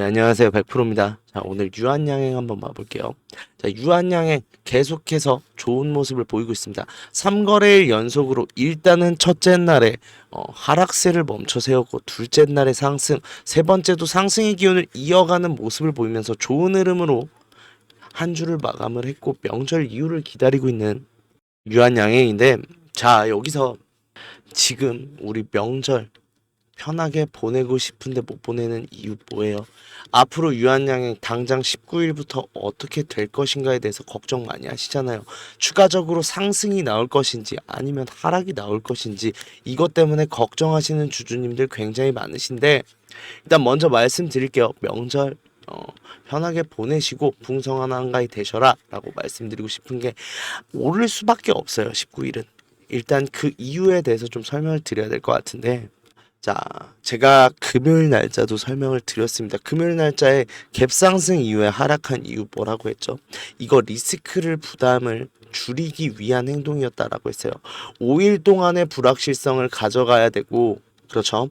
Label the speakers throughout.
Speaker 1: 네, 안녕하세요. 100%입니다. 자, 오늘 유한양행 한번 봐볼게요. 자, 유한양행 계속해서 좋은 모습을 보이고 있습니다. 3거래일 연속으로 일단은 첫째 날에 하락세를 멈춰 세웠고 둘째 날에 상승, 세 번째도 상승의 기운을 이어가는 모습을 보이면서 좋은 흐름으로 한 주를 마감을 했고 명절 이후를 기다리고 있는 유한양행인데, 자, 여기서 지금 우리 명절 편하게 보내고 싶은데 못 보내는 이유 뭐예요? 앞으로 유한양행 당장 19일부터 어떻게 될 것인가에 대해서 걱정 많이 하시잖아요. 추가적으로 상승이 나올 것인지 아니면 하락이 나올 것인지 이것 때문에 걱정하시는 주주님들 굉장히 많으신데, 일단 먼저 말씀드릴게요. 명절 편하게 보내시고 풍성한 한가위 되셔라 라고 말씀드리고 싶은 게, 오를 수밖에 없어요. 19일은 일단 그 이유에 대해서 좀 설명을 드려야 될 것 같은데, 자, 제가 금요일 날짜도 설명을 드렸습니다. 금요일 날짜에 갭상승 이후에 하락한 이유 뭐라고 했죠? 이거 리스크를 부담을 줄이기 위한 행동이었다라고 했어요. 5일 동안의 불확실성을 가져가야 되고, 그렇죠?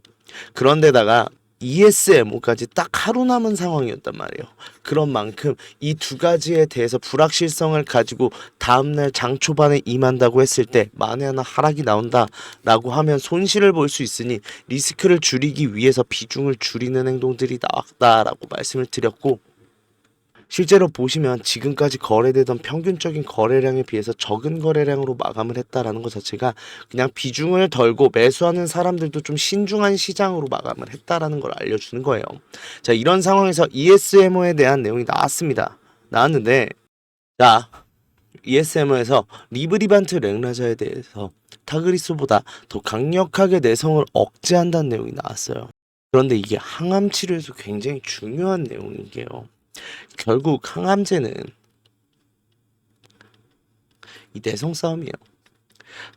Speaker 1: 그런데다가 ESMO까지 딱 하루 남은 상황이었단 말이에요. 그런 만큼 이 두 가지에 대해서 불확실성을 가지고 다음날 장 초반에 임한다고 했을 때 만에 하나 하락이 나온다라고 하면 손실을 볼 수 있으니 리스크를 줄이기 위해서 비중을 줄이는 행동들이 나왔다라고 말씀을 드렸고, 실제로 보시면 지금까지 거래되던 평균적인 거래량에 비해서 적은 거래량으로 마감을 했다라는 것 자체가 그냥 비중을 덜고 매수하는 사람들도 좀 신중한 시장으로 마감을 했다라는 걸 알려주는 거예요. 자, 이런 상황에서 ESMO에 대한 내용이 나왔는데, 자, ESMO에서 리브리반트 랭라자에 대해서 타그리소보다 더 강력하게 내성을 억제한다는 내용이 나왔어요. 그런데 이게 항암 치료에서 굉장히 중요한 내용인 게요. 결국 항암제는 이 내성 싸움이에요.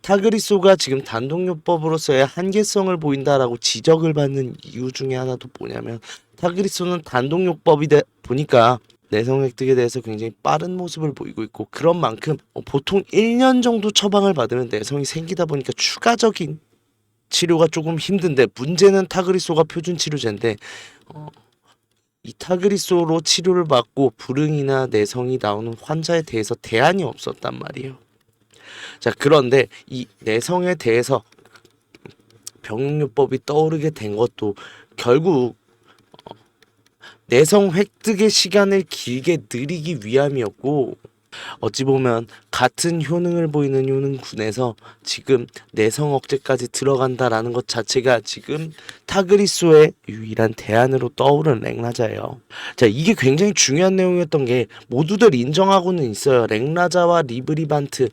Speaker 1: 타그리소가 지금 단독요법으로서의 한계성을 보인다라고 지적을 받는 이유 중에 하나도 뭐냐면, 타그리소는 단독요법이다 보니까 내성 획득에 대해서 굉장히 빠른 모습을 보이고 있고, 그런 만큼 보통 1년 정도 처방을 받으면 내성이 생기다 보니까 추가적인 치료가 조금 힘든데, 문제는 타그리소가 표준 치료제인데 이 타그리소로 치료를 받고 불응이나 내성이 나오는 환자에 대해서 대안이 없었단 말이에요. 자, 그런데 이 내성에 대해서 병용요법이 떠오르게 된 것도 결국 내성 획득의 시간을 길게 늘리기 위함이었고, 어찌 보면 같은 효능을 보이는 효능군에서 지금 내성 억제까지 들어간다라는 것 자체가 지금 타그리소의 유일한 대안으로 떠오른 랭라자예요. 자, 이게 굉장히 중요한 내용이었던 게 모두들 인정하고는 있어요. 랭라자와 리브리반트,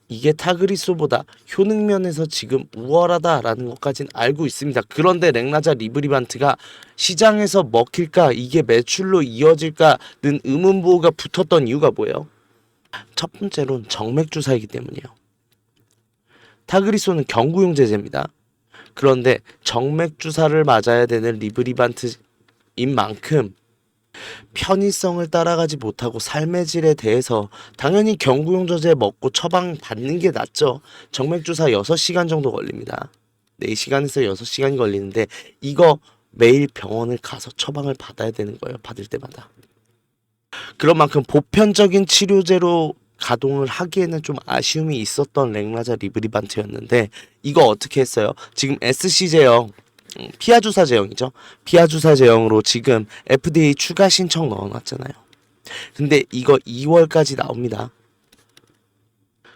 Speaker 1: 이게 타그리소보다 효능면에서 지금 우월하다라는 것까지는 알고 있습니다. 그런데 랭라자 리브리반트가 시장에서 먹힐까, 이게 매출로 이어질까는 의문부호가 붙었던 이유가 뭐예요? 첫 번째로는 정맥주사이기 때문이에요. 타그리소는 경구용 제제입니다. 그런데 정맥주사를 맞아야 되는 리브리반트인 만큼 편의성을 따라가지 못하고 삶의 질에 대해서 당연히 경구용 저제 먹고 처방 받는 게 낫죠. 정맥주사 6시간 정도 걸립니다. 4시간에서 6시간이 걸리는데 이거 매일 병원을 가서 처방을 받아야 되는 거예요. 받을 때마다. 그런 만큼 보편적인 치료제로 가동을 하기에는 좀 아쉬움이 있었던 랭라자 리브리반트였는데, 이거 어떻게 했어요? 지금 SC 제형, 피하 주사 제형이죠. 피하 주사 제형으로 지금 FDA 추가 신청 넣어놨잖아요. 근데 이거 2월까지 나옵니다.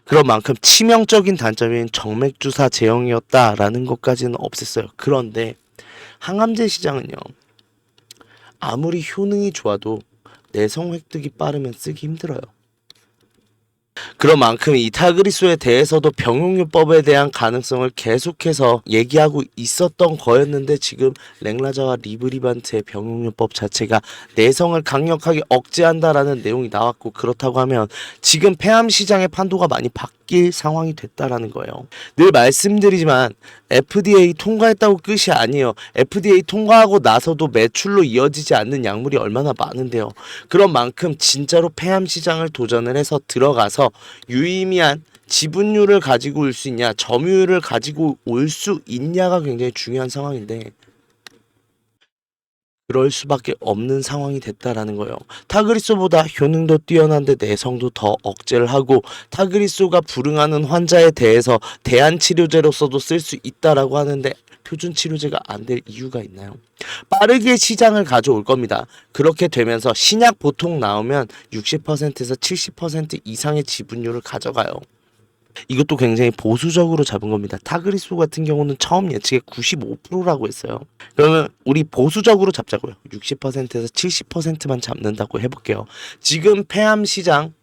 Speaker 1: 그런 만큼 치명적인 단점인 정맥 주사 제형이었다라는 것까지는 없앴어요. 그런데 항암제 시장은요, 아무리 효능이 좋아도 내성 획득이 빠르면 쓰기 힘들어요. 그런 만큼 이 타그리소에 대해서도 병용요법에 대한 가능성을 계속해서 얘기하고 있었던 거였는데, 지금 랭라자와 리브리반트의 병용요법 자체가 내성을 강력하게 억제한다라는 내용이 나왔고, 그렇다고 하면 지금 폐암 시장의 판도가 많이 바뀔 상황이 됐다라는 거예요. 늘 말씀드리지만 FDA 통과했다고 끝이 아니에요. FDA 통과하고 나서도 매출로 이어지지 않는 약물이 얼마나 많은데요. 그런 만큼 진짜로 폐암 시장을 도전을 해서 들어가서 유의미한 지분율을 가지고 올 수 있냐, 점유율을 가지고 올 수 있냐가 굉장히 중요한 상황인데, 그럴 수밖에 없는 상황이 됐다라는 거예요. 타그리소보다 효능도 뛰어난데 내성도 더 억제를 하고 타그리소가 불응하는 환자에 대해서 대안 치료제로서도 쓸 수 있다라고 하는데 표준 치료제가 안 될 이유가 있나요? 빠르게 시장을 가져올 겁니다. 그렇게 되면서 신약 보통 나오면 60%에서 70% 이상의 지분율을 가져가요. 이것도 굉장히 보수적으로 잡은 겁니다. 타그리소 같은 경우는 처음 예측에 95%라고 했어요. 그러면 우리 보수적으로 잡자고요. 60%에서 70%만 잡는다고 해볼게요. 지금 폐암 시장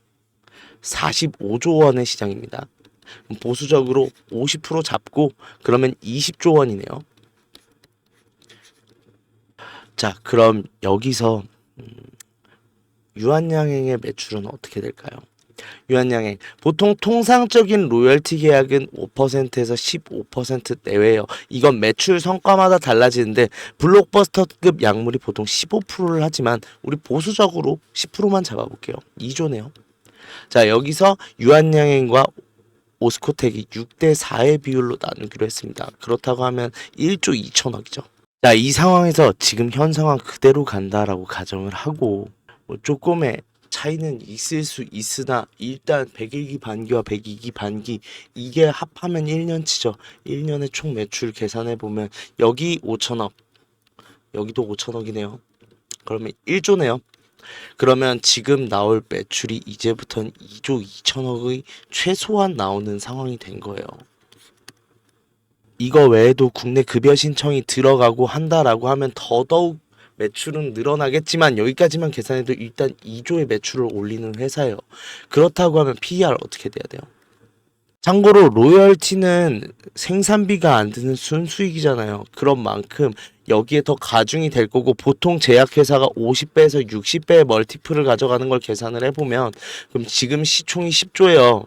Speaker 1: 45조 원의 시장입니다. 보수적으로 50% 잡고 그러면 20조 원이네요. 자, 그럼 여기서 유한양행의 매출은 어떻게 될까요? 유한양행 보통 통상적인 로열티 계약은 5%에서 15% 내외예요. 이건 매출 성과마다 달라지는데 블록버스터급 약물이 보통 15%를 하지만 우리 보수적으로 10%만 잡아볼게요. 2조네요. 자, 여기서 유한양행과 오스코텍이 6대 4의 비율로 나누기로 했습니다. 그렇다고 하면 1조 2천억이죠. 자, 이 상황에서 지금 현 상황 그대로 간다라고 가정을 하고 뭐 조금의 차이는 있을 수 있으나 일단 100일기 반기와 102기 반기 이게 합하면 1년치죠. 1년의 총 매출 계산해 보면 여기 5천억, 여기도 5천억이네요. 그러면 1조네요. 그러면 지금 나올 매출이 이제부터는 2조 2천억의 최소한 나오는 상황이 된 거예요. 이거 외에도 국내 급여 신청이 들어가고 한다라고 하면 더더욱 매출은 늘어나겠지만 여기까지만 계산해도 일단 2조의 매출을 올리는 회사예요. 그렇다고 하면 PER 어떻게 돼야 돼요? 참고로 로열티는 생산비가 안 드는 순수익이잖아요. 그런 만큼 여기에 더 가중이 될 거고 보통 제약회사가 50배에서 60배의 멀티플을 가져가는 걸 계산을 해보면 그럼 지금 시총이 10조예요.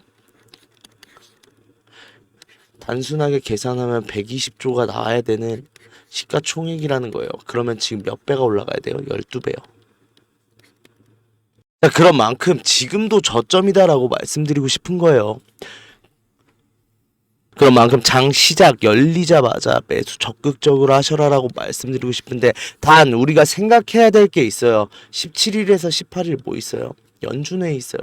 Speaker 1: 단순하게 계산하면 120조가 나와야 되는 시가총액이라는 거예요. 그러면 지금 몇 배가 올라가야 돼요? 12배요. 자, 그런 만큼 지금도 저점이다라고 말씀드리고 싶은 거예요. 그런 만큼 장 시작 열리자마자 매수 적극적으로 하셔라라고 말씀드리고 싶은데 단 우리가 생각해야 될 게 있어요. 17일에서 18일 뭐 있어요? 연준회의 있어요.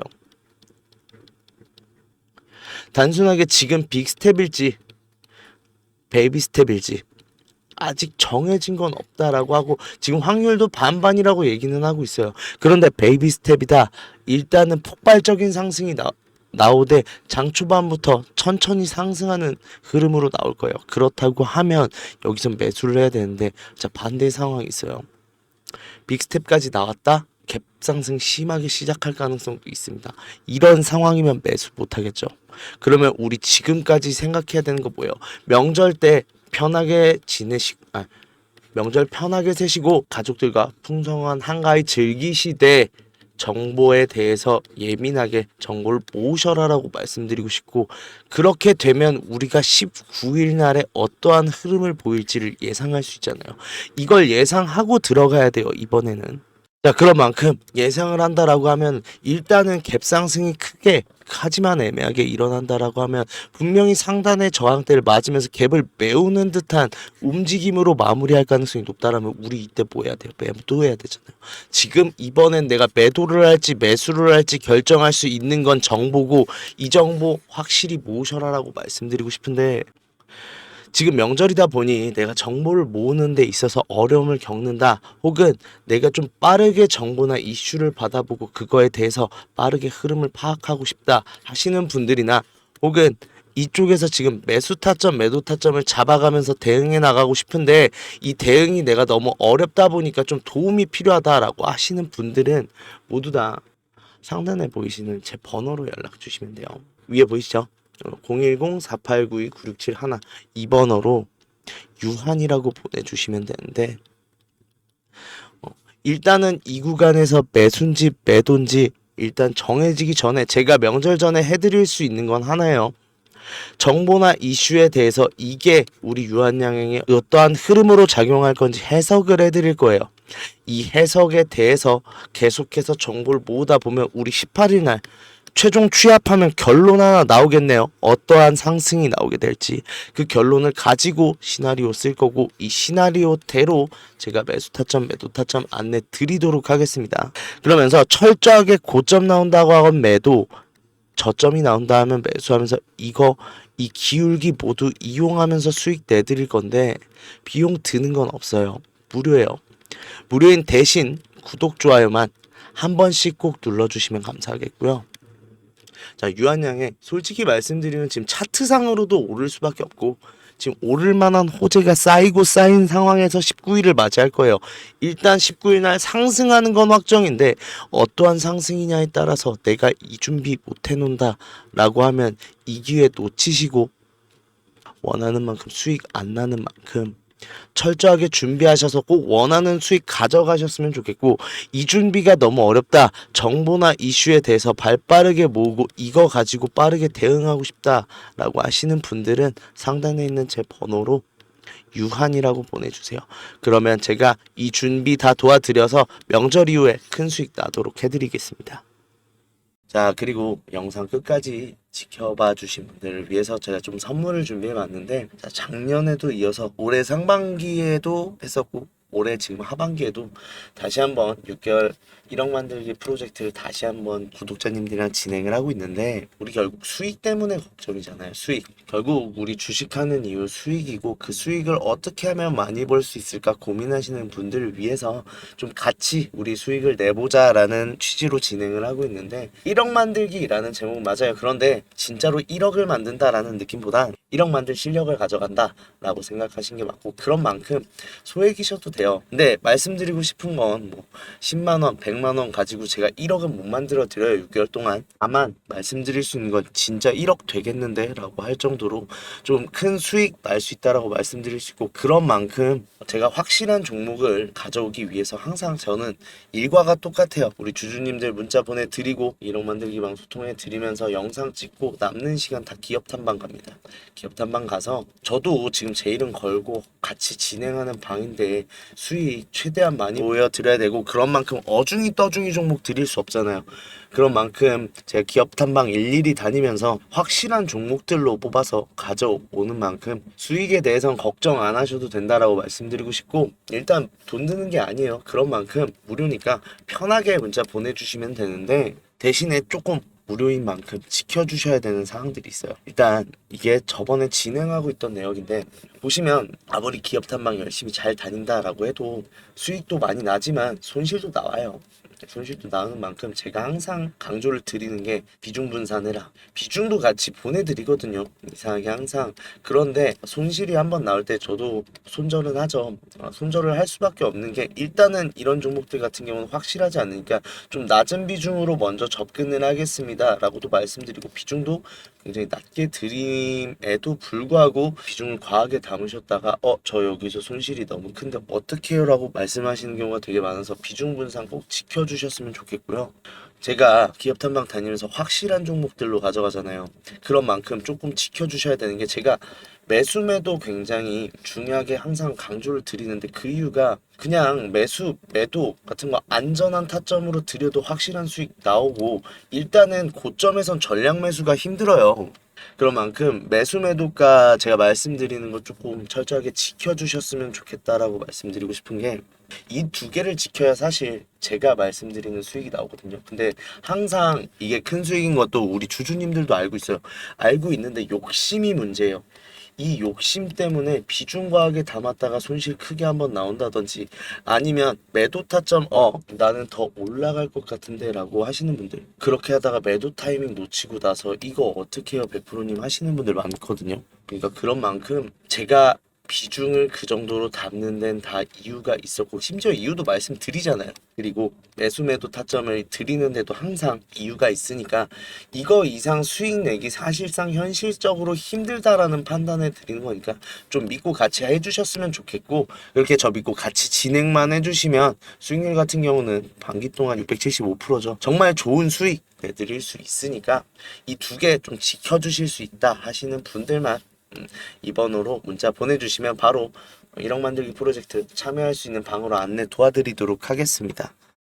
Speaker 1: 단순하게 지금 빅스텝일지 베이비 스텝일지 아직 정해진 건 없다라고 하고 지금 확률도 반반이라고 얘기는 하고 있어요. 그런데 베이비 스텝이다. 일단은 폭발적인 상승이 나오되 장 초반부터 천천히 상승하는 흐름으로 나올 거예요. 그렇다고 하면 여기서 매수를 해야 되는데 자, 반대 상황이 있어요. 빅스텝까지 나왔다. 갭 상승 심하게 시작할 가능성도 있습니다. 이런 상황이면 매수 못하겠죠. 그러면 우리 지금까지 생각해야 되는 거 뭐예요? 명절 때 편하게 명절 편하게 세시고 가족들과 풍성한 한가위 즐기시되 정보에 대해서 예민하게 정보를 모으셔라라고 말씀드리고 싶고 그렇게 되면 우리가 19일 날에 어떠한 흐름을 보일지를 예상할 수 있잖아요. 이걸 예상하고 들어가야 돼요. 이번에는. 자, 그런 만큼 예상을 한다라고 하면 일단은 갭 상승이 크게 하지만 애매하게 일어난다라고 하면 분명히 상단의 저항대를 맞으면서 갭을 메우는 듯한 움직임으로 마무리할 가능성이 높다라면 우리 이때 뭐 해야 돼요? 매도해야 되잖아요. 지금 이번엔 내가 매도를 할지 매수를 할지 결정할 수 있는 건 정보고 이 정보 확실히 모으셔라라고 말씀드리고 싶은데 지금 명절이다 보니 내가 정보를 모으는 데 있어서 어려움을 겪는다 혹은 내가 좀 빠르게 정보나 이슈를 받아보고 그거에 대해서 빠르게 흐름을 파악하고 싶다 하시는 분들이나 혹은 이쪽에서 지금 매수 타점, 매도 타점을 잡아가면서 대응해 나가고 싶은데 이 대응이 내가 너무 어렵다 보니까 좀 도움이 필요하다라고 하시는 분들은 모두 다 상단에 보이시는 제 번호로 연락 주시면 돼요. 위에 보이시죠? 010-4892-9671 이 번호로 유한이라고 보내주시면 되는데 일단은 이 구간에서 매수인지 매도인지 일단 정해지기 전에 제가 명절 전에 해드릴 수 있는 건 하나예요. 정보나 이슈에 대해서 이게 우리 유한양행의 어떠한 흐름으로 작용할 건지 해석을 해드릴 거예요. 이 해석에 대해서 계속해서 정보를 모으다 보면 우리 18일 날 최종 취합하면 결론 하나 나오겠네요. 어떠한 상승이 나오게 될지 그 결론을 가지고 시나리오 쓸 거고, 이 시나리오대로 제가 매수 타점, 매도 타점 안내 드리도록 하겠습니다. 그러면서 철저하게 고점 나온다고 하건 매도, 저점이 나온다 하면 매수하면서 이 기울기 모두 이용하면서 수익 내드릴 건데, 비용 드는 건 없어요. 무료예요. 무료인 대신 구독, 좋아요만 한 번씩 꼭 눌러주시면 감사하겠고요. 자, 유한양에 솔직히 말씀드리면 지금 차트상으로도 오를 수밖에 없고, 지금 오를 만한 호재가 쌓인 상황에서 19일을 맞이할 거예요. 일단 19일 날 상승하는 건 확정인데, 어떠한 상승이냐에 따라서 내가 이 준비 못 해놓는다 라고 하면 이 기회 놓치시고, 원하는 만큼 수익 안 나는 만큼 철저하게 준비하셔서 꼭 원하는 수익 가져가셨으면 좋겠고, 이 준비가 너무 어렵다, 정보나 이슈에 대해서 발 빠르게 모으고 이거 가지고 빠르게 대응하고 싶다 라고 하시는 분들은 상단에 있는 제 번호로 유한이라고 보내주세요. 그러면 제가 이 준비 다 도와드려서 명절 이후에 큰 수익 나도록 해드리겠습니다. 자, 그리고 영상 끝까지 지켜봐 주신 분들을 위해서 제가 좀 선물을 준비해 봤는데, 자, 작년에도 이어서 올해 상반기에도 했었고 올해 지금 하반기에도 다시 한번 6개월 1억 만들기 프로젝트를 다시 한번 구독자님들이랑 진행을 하고 있는데, 우리 결국 수익 때문에 걱정이잖아요. 수익. 결국 우리 주식하는 이유 수익이고, 그 수익을 어떻게 하면 많이 벌 수 있을까 고민하시는 분들을 위해서 좀 같이 우리 수익을 내보자라는 취지로 진행을 하고 있는데, 1억 만들기라는 제목 맞아요. 그런데 진짜로 1억을 만든다라는 느낌보단 1억 만들 실력을 가져간다 라고 생각하신 게 맞고, 그런 만큼 소액이셔도 돼요. 근데 말씀드리고 싶은 건 뭐 10만원 100만원 가지고 제가 1억은 못 만들어 드려요, 6개월 동안. 다만 말씀드릴 수 있는 건 진짜 1억 되겠는데 라고 할 정도로 좀 큰 수익 날 수 있다라고 말씀드릴 수 있고, 그런 만큼 제가 확실한 종목을 가져오기 위해서 항상 저는 일과가 똑같아요. 우리 주주님들 문자 보내드리고 1억 만들기 방 소통해 드리면서 영상 찍고 남는 시간 다 기업 탐방 갑니다. 기업 탐방 가서 저도 지금 제 이름 걸고 같이 진행하는 방인데 수익 최대한 많이 보여드려야 되고, 그런 만큼 어중이 떠중이 종목 드릴 수 없잖아요. 그런 만큼 제가 기업 탐방 일일이 다니면서 확실한 종목들로 뽑아서 가져오는 만큼 수익에 대해서는 걱정 안 하셔도 된다라고 말씀드리고 싶고, 일단 돈 드는 게 아니에요. 그런 만큼 무료니까 편하게 문자 보내주시면 되는데, 대신에 조금 무료인 만큼 지켜주셔야 되는 사항들이 있어요. 일단 이게 저번에 진행하고 있던 내역인데, 보시면 아무리 기업 탐방 열심히 잘 다닌다라고 해도 수익도 많이 나지만 손실도 나와요. 손실도 나는 만큼 제가 항상 강조를 드리는 게 비중 분산해라. 비중도 같이 보내드리거든요, 이상하게 항상. 그런데 손실이 한번 나올 때 저도 손절은 하죠. 손절을 할 수밖에 없는 게, 일단은 이런 종목들 같은 경우는 확실하지 않으니까 좀 낮은 비중으로 먼저 접근을 하겠습니다 라고도 말씀드리고, 비중도 굉장히 낮게 드림에도 불구하고 비중을 과하게 담으셨다가 저 여기서 손실이 너무 큰데 어떻게 해요? 라고 말씀하시는 경우가 되게 많아서 비중 분산 꼭 지켜주셨으면 좋겠고요. 제가 기업 탐방 다니면서 확실한 종목들로 가져가잖아요. 그런 만큼 조금 지켜주셔야 되는 게, 제가 매수 매도 굉장히 중요하게 항상 강조를 드리는데, 그 이유가 그냥 매수 매도 같은 거 안전한 타점으로 들여도 확실한 수익 나오고, 일단은 고점에선 전량 매수가 힘들어요. 그런 만큼 매수 매도가 제가 말씀드리는 거 조금 철저하게 지켜주셨으면 좋겠다라고 말씀드리고 싶은 게, 이 두 개를 지켜야 사실 제가 말씀드리는 수익이 나오거든요. 근데 항상 이게 큰 수익인 것도 우리 주주님들도 알고 있어요. 알고 있는데 욕심이 문제예요. 이 욕심 때문에 비중 과하게 담았다가 손실 크게 한번 나온다든지, 아니면 매도 타점 나는 더 올라갈 것 같은데 라고 하시는 분들, 그렇게 하다가 매도 타이밍 놓치고 나서 이거 어떻게 해요 100%님 하시는 분들 많거든요. 그러니까 그런 만큼 제가 비중을 그 정도로 담는 데는 다 이유가 있었고, 심지어 이유도 말씀드리잖아요. 그리고 매수 매도 타점을 드리는데도 항상 이유가 있으니까, 이거 이상 수익 내기 사실상 현실적으로 힘들다라는 판단을 드리는 거니까 좀 믿고 같이 해주셨으면 좋겠고, 이렇게 저 믿고 같이 진행만 해주시면 수익률 같은 경우는 반기 동안 675%죠. 정말 좋은 수익 내드릴 수 있으니까 이 두 개 좀 지켜주실 수 있다 하시는 분들만 이 번호로 문자 보내주시면 바로 1억 만들기 프로젝트 참여할 수 있는 방으로 안내 도와드리도록 하겠습니다.